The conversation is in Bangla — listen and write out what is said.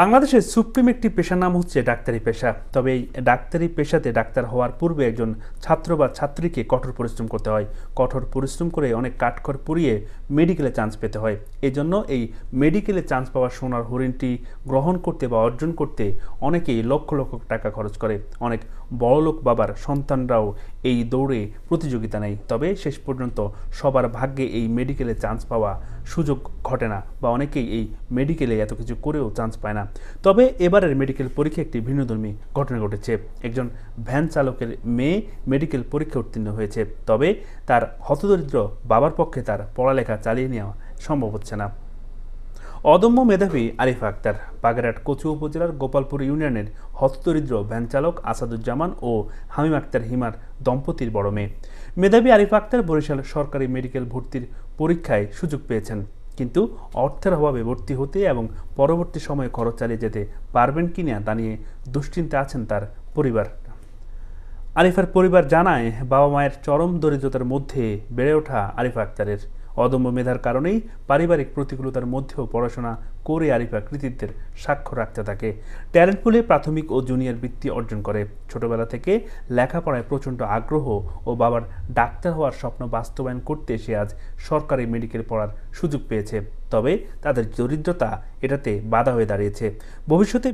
বাংলাদেশের সুপ্রিম একটি পেশার নাম হচ্ছে ডাক্তারি পেশা। তবে এই ডাক্তারি পেশাতে ডাক্তার হওয়ার পূর্বে একজন ছাত্র বা ছাত্রীকে কঠোর পরিশ্রম করতে হয়। কঠোর পরিশ্রম করে অনেক কাঠখড় পুড়িয়ে মেডিকেলে চান্স পেতে হয়। এজন্য এই মেডিকেলে চান্স পাওয়া সোনার হরিণটি গ্রহণ করতে বা অর্জন করতে অনেকেই লক্ষ লক্ষ টাকা খরচ করে। অনেক বড়লোক বাবার সন্তানরাও এই দৌড়ে প্রতিযোগিতা নেয়। তবে শেষ পর্যন্ত সবার ভাগ্যে এই মেডিকেলে চান্স পাওয়া সুযোগ ঘটে না, বা অনেকেই এই মেডিকেলে এত কিছু করেও চান্স পায় না। তবে এবারের মেডিকেল পরীক্ষা একটি ভিন্নধর্মী ঘটনা ঘটেছে। একজন ভ্যান চালকের মেয়ে মেডিকেল পরীক্ষা উত্তীর্ণ হয়েছে। তবে তার হতদরিদ্র বাবার পক্ষে তার পড়ালেখা চালিয়ে নেওয়া সম্ভব হচ্ছে না। অদম্য মেধাবী আরিফা আক্তার বাগেরহাট কচু উপজেলার গোপালপুর ইউনিয়নের হতদরিদ্র ভ্যান চালক আসাদুজ্জামান ও হামিম আক্তার হিমার দম্পতির বড় মেয়ে। মেধাবী আরিফা আক্তার বরিশাল সরকারি মেডিকেল ভর্তির পরীক্ষায় সুযোগ পেয়েছেন, কিন্তু অর্থের অভাবে ভর্তি হতে এবং পরবর্তী সময়ে খরচ চালিয়ে যেতে পারবেন কিনা তা নিয়ে দুশ্চিন্তা আছেন তার পরিবার। আরিফার পরিবার জানায়, বাবা মায়ের চরম দরিদ্রতার মধ্যে বেড়ে ওঠা আরিফা আক্তারের অদম্য মেধার কারণেই পারিবারিক প্রতিকূলতার মধ্যেও পড়াশোনা করে আরিফা কৃতিত্বের স্বাক্ষর রাখতে থাকে। ট্যালেন্ট পুলে প্রাথমিক ও জুনিয়র বৃত্তি অর্জন করে। ছোটবেলা থেকে লেখাপড়ায় প্রচণ্ড আগ্রহ ও বাবার ডাক্তার হওয়ার স্বপ্ন বাস্তবায়ন করতে সে আজ সরকারি মেডিকেল পড়ার সুযোগ পেয়েছে। তবে তাদের দরিদ্রতা এটাতে বাধা হয়ে দাঁড়িয়েছে। ভবিষ্যতে